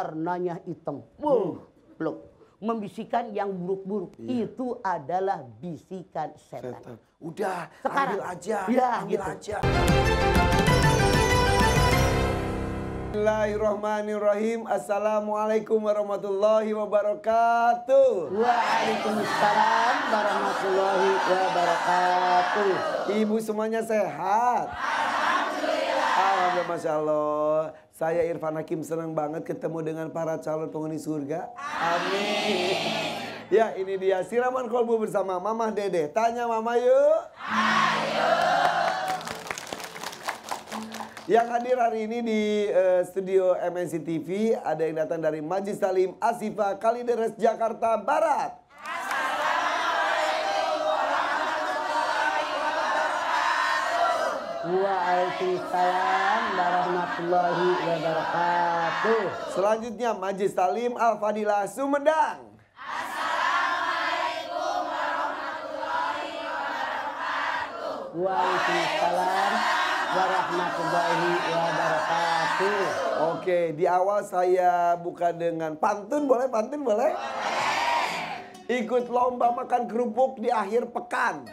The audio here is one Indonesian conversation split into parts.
warnanya hitam. Belum. Membisikkan yang buruk-buruk. Itu adalah bisikan setan. Udah, sekarang ambil aja. Ya, ambil gitu. aja. Bismillahirrahmanirrahim. Assalamualaikum warahmatullahi wabarakatuh. Waalaikumsalam warahmatullahi wabarakatuh. Ibu semuanya sehat? Alhamdulillah, Masya Allah. Saya Irfan Hakim senang banget ketemu dengan para calon penghuni surga. Amin. Ya, ini dia Siraman Kolbu bersama Mama Dede. Tanya Mama yuk. Ayo. Yang hadir hari ini di studio MNC TV ada yang datang dari Majlis Talim Ashifa Kalideres Jakarta Barat. Assalamualaikum warahmatullahi wabarakatuh. Waalaikumsalam warahmatullahi wabarakatuh. Selanjutnya Majlis Talim Al-Fadilah Sumedang. Assalamualaikum warahmatullahi wabarakatuh. Waalaikumsalam warahmatullahi wabarakatuh. Oke, di awal saya buka dengan pantun, boleh? Pantun boleh? Ikut lomba makan kerupuk di akhir pekan.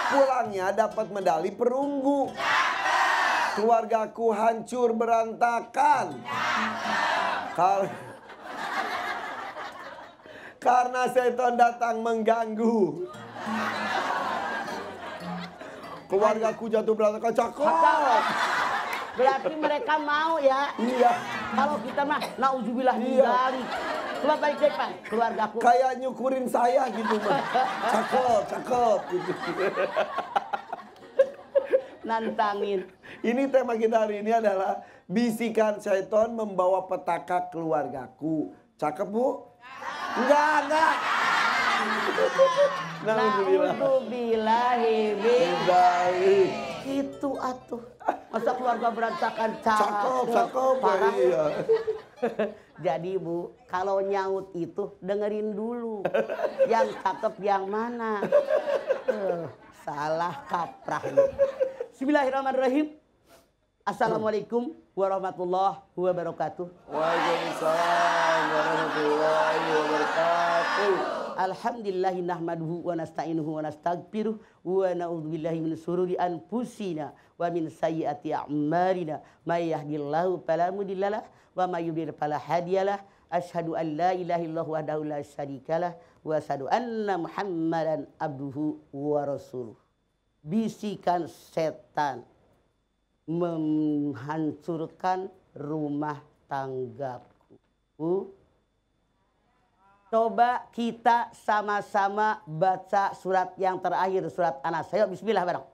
Pulangnya dapat medali perunggu. Keluargaku hancur berantakan. Karena setan datang mengganggu. Keluargaku jatuh berantakan. Cakep. Berarti mereka mau ya. Iya. Kalau kita mah nauzubillah min dzalik. Coba balik depan keluargaku. Kayak nyukurin saya gitu mah. Cakep gitu. Nantangin. Ini tema kita hari ini adalah bisikan syaiton membawa petaka keluargaku. Cakep Bu? Enggak. Nauzubillahi min dzalik. Itu atuh. Masa keluarga berantakan Cakep. parah. Iya. Jadi Bu, kalau nyaut itu dengerin dulu. Yang cakep yang mana? Salah kaprah. Bismillahirrahmanirrahim. Assalamualaikum warahmatullahi wabarakatuh. Waalaikumsalam warahmatullahi wabarakatuh. Alhamdulillahi nahmaduhu wa nasta'inuhu wa nastaghfiruh wa na'udzubillahi min syururi anfusina wa min sayyiati a'malina may yahdihillahu fala mudhillalah wa may yudhlil fala hadiyalah. Asyhadu an la ilaha illallah wahdahu la syarikalah wa asyhadu anna Muhammadan abduhu wa rasuluh. Bisikan setan menghancurkan rumah tanggaku. Coba kita sama-sama baca surat yang terakhir, surat An-Nas. Ayo bismillah bareng.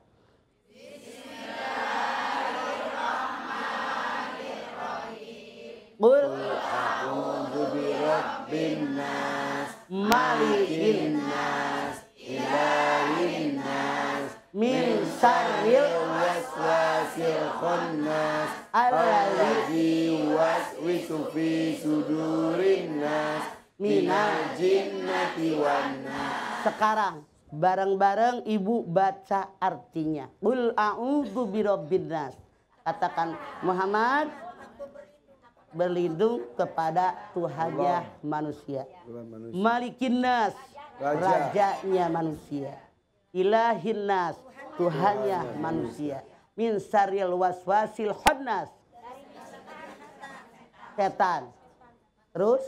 Bismillahirrahmanirrahim. Qul a'udzu birabbin nas, malikin nas, ilahin nas, min syarril waswasil khannas, alladzi yuwaswisu fi sudurin nas, minal jinnati wan nas. Sekarang bareng-bareng ibu baca artinya. Qul a'udzu birabbin nas. Katakan Muhammad berlindung kepada Tuhannya manusia. Malikin nas, rajanya manusia. Ilahin nas, Tuhannya manusia. Min syarril waswasil khannas, setan. Terus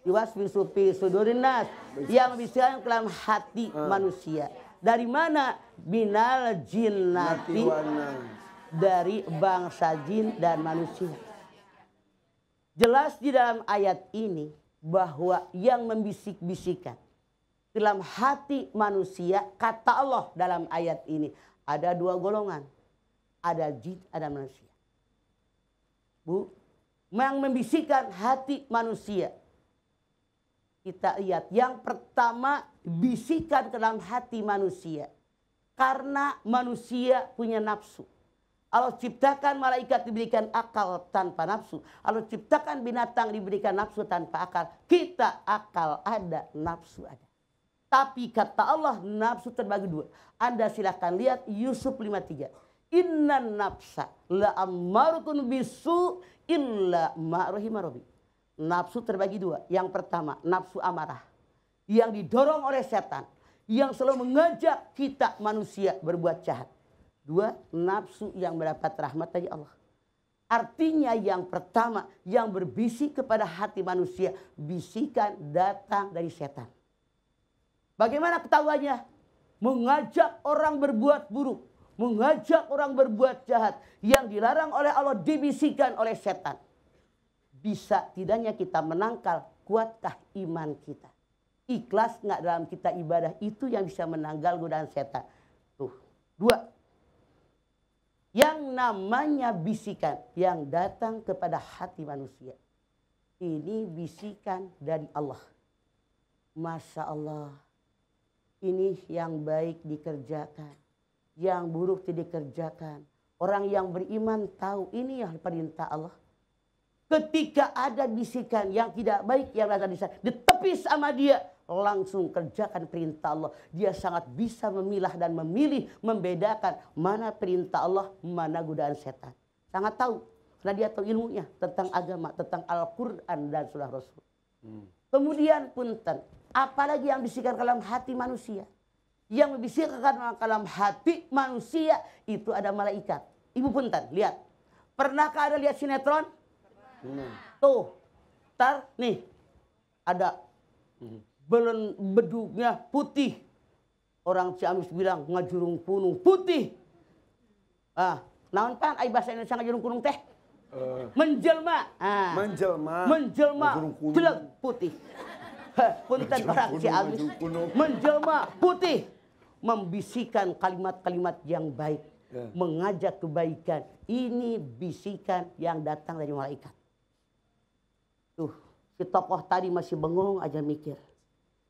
yuwaswisu fi sudurin nas, yang bisa ke dalam hati manusia. Dari mana? Binal jinnati, dari bangsa jin dan manusia. Jelas di dalam ayat ini bahwa yang membisik-bisikan dalam hati manusia, kata Allah dalam ayat ini ada dua golongan, ada jin, ada manusia. Bu, yang membisikkan hati manusia, kita lihat yang pertama, bisikan ke dalam hati manusia. Karena manusia punya nafsu. Allah ciptakan malaikat diberikan akal tanpa nafsu. Allah ciptakan binatang diberikan nafsu tanpa akal. Kita akal ada, nafsu ada. Tapi kata Allah nafsu terbagi dua. Anda silahkan lihat Yusuf 53. Innan nafsa la ammaratun bisu illa ma rahima rabbi. Nafsu terbagi dua. Yang pertama, nafsu amarah. Yang didorong oleh setan. Yang selalu mengajak kita manusia berbuat jahat. Dua, nafsu yang mendapat rahmat dari Allah. Artinya yang pertama, yang berbisik kepada hati manusia, bisikan datang dari setan. Bagaimana ketahuannya? Mengajak orang berbuat buruk. Mengajak orang berbuat jahat. Yang dilarang oleh Allah dibisikkan oleh setan. Bisa tidaknya kita menangkal, kuatkah iman kita? Ikhlas nggak dalam kita ibadah, itu yang bisa menanggal godaan setan. Tuh, dua. Yang namanya bisikan yang datang kepada hati manusia. Ini bisikan dari Allah. Masya Allah. Ini yang baik dikerjakan. Yang buruk tidak dikerjakan. Orang yang beriman tahu ini yang perintah Allah. Ketika ada bisikan yang tidak baik yang datang di sana, ditepis sama dia, langsung kerjakan perintah Allah. Dia sangat bisa memilah dan memilih, membedakan mana perintah Allah, mana godaan setan. Sangat tahu, karena dia tahu ilmunya tentang agama, tentang Al-Quran dan Sunnah Rasul. Kemudian punten, apalagi yang bisikan dalam hati manusia. Yang membisikkan dalam hati manusia itu ada malaikat. Ibu punten, lihat. Pernahkah ada lihat sinetron? Tuh, tar nih ada belen bedugnya putih. Orang Ciamis bilang ngajurung kunung putih. Naon pan ai bahasa Indonesia ngajurung kunung teh? Menjelma. Menjelma jelek putih. Punten orang Ciamis. Menjelma putih. Membisikkan kalimat-kalimat yang baik. Mengajak kebaikan. Ini bisikan yang datang dari malaikat. Tuh, si tokoh tadi masih bengong aja mikir.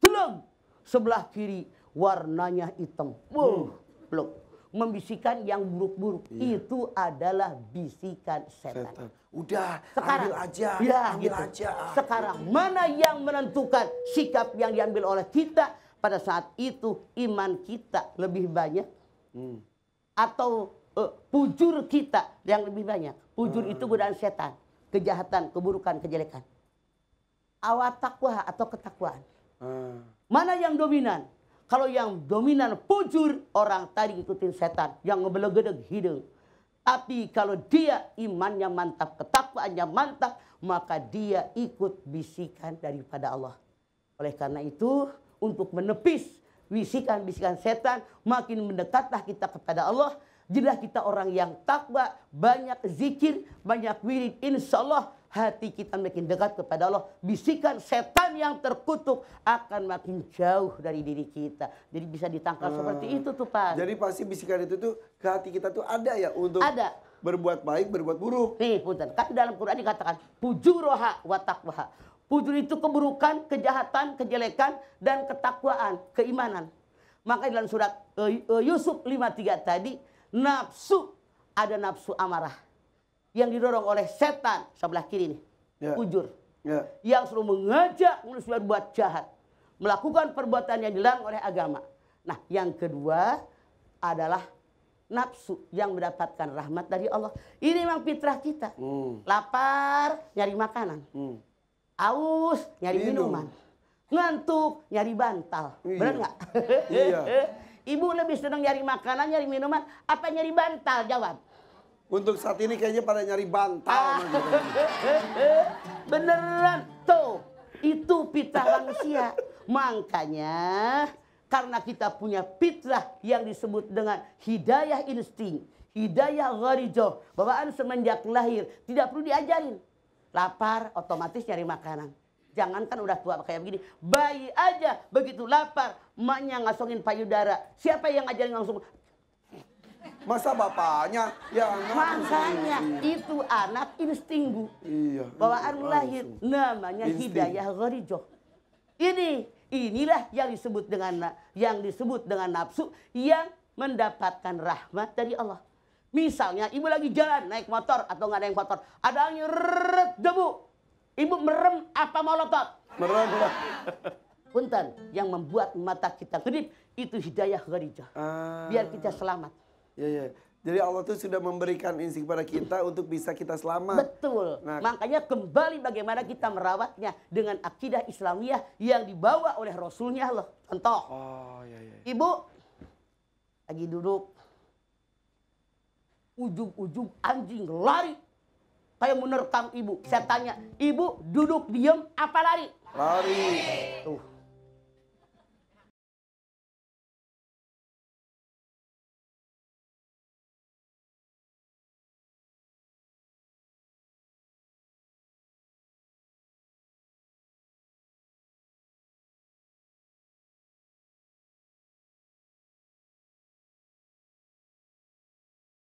Teleng, sebelah kiri warnanya hitam. Belum. Membisikkan yang buruk-buruk. Itu adalah bisikan setan. Udah, sekarang, ambil aja. Ya, ambil gitu. aja. Sekarang, mana yang menentukan sikap yang diambil oleh kita? Pada saat itu, iman kita lebih banyak. Atau pujur kita yang lebih banyak. Pujur itu godaan setan. Kejahatan, keburukan, kejelekan. Awat takwa atau ketakwaan. Mana yang dominan? Kalau yang dominan pujur, orang tadi ikutin setan. Yang ngebelegedeg hidung. Tapi kalau dia imannya mantap, ketakwaannya mantap, maka dia ikut bisikan daripada Allah. Oleh karena itu, untuk menepis bisikan-bisikan setan, makin mendekatlah kita kepada Allah. Jadilah kita orang yang takwa, banyak zikir, banyak wirid. Insya Allah hati kita makin dekat kepada Allah. Bisikan setan yang terkutuk akan makin jauh dari diri kita. Jadi bisa ditangkal seperti itu tuh Pak. Jadi pasti bisikan itu tuh ke hati kita tuh ada ya untuk berbuat baik, berbuat buruk. Nih punten, kan dalam Quran dikatakan fujuroha wa taqwaha. Fujur itu keburukan, kejahatan, kejelekan, dan ketakwaan, keimanan. Maka dalam surat Yusuf 53 tadi, nafsu, ada nafsu amarah. Yang didorong oleh setan, sebelah kiri nih, fujur. Yang selalu mengajak manusia berbuat jahat. Melakukan perbuatan yang dilarang oleh agama. Nah yang kedua adalah nafsu yang mendapatkan rahmat dari Allah. Ini memang fitrah kita. Lapar, nyari makanan. Aus, nyari minuman. Ngantuk, nyari bantal. Benar nggak? Iya. Ibu lebih senang nyari makanan, nyari minuman, apa nyari bantal? Jawab. Untuk saat ini kayaknya pada nyari bantal. Beneran tuh. Itu fitrah manusia. Makanya karena kita punya fitrah yang disebut dengan hidayah insting, hidayah gharizah, bawaan semenjak lahir, tidak perlu diajarin. Lapar otomatis nyari makanan. Jangankan udah tua kayak begini, bayi aja begitu lapar, emaknya ngasongin payudara. Siapa yang ngajarin langsung? Masa bapaknya? Ya anak. Makanya itu anak insting Bu. Iya. Bawaan lahir namanya insting. Hidayah gharizah. Inilah yang disebut dengan nafsu yang mendapatkan rahmat dari Allah. Misalnya ibu lagi jalan naik motor atau nggak naik motor, ada angin debu, ibu merem apa molotot? Merem lah. Punten, yang membuat mata kita kedip itu hidayah gharizah. Biar kita selamat. Ya. Jadi Allah tuh sudah memberikan insting kepada kita untuk bisa kita selamat. Betul. Nah, Makanya kembali bagaimana kita merawatnya dengan akidah Islamiyah yang dibawa oleh Rasulnya loh. Contoh. oh iya iya. Ibu lagi duduk. Ujung-ujung anjing lari. Kayak menerkam ibu. Saya tanya, ibu duduk diem apa lari? Lari. Tuh.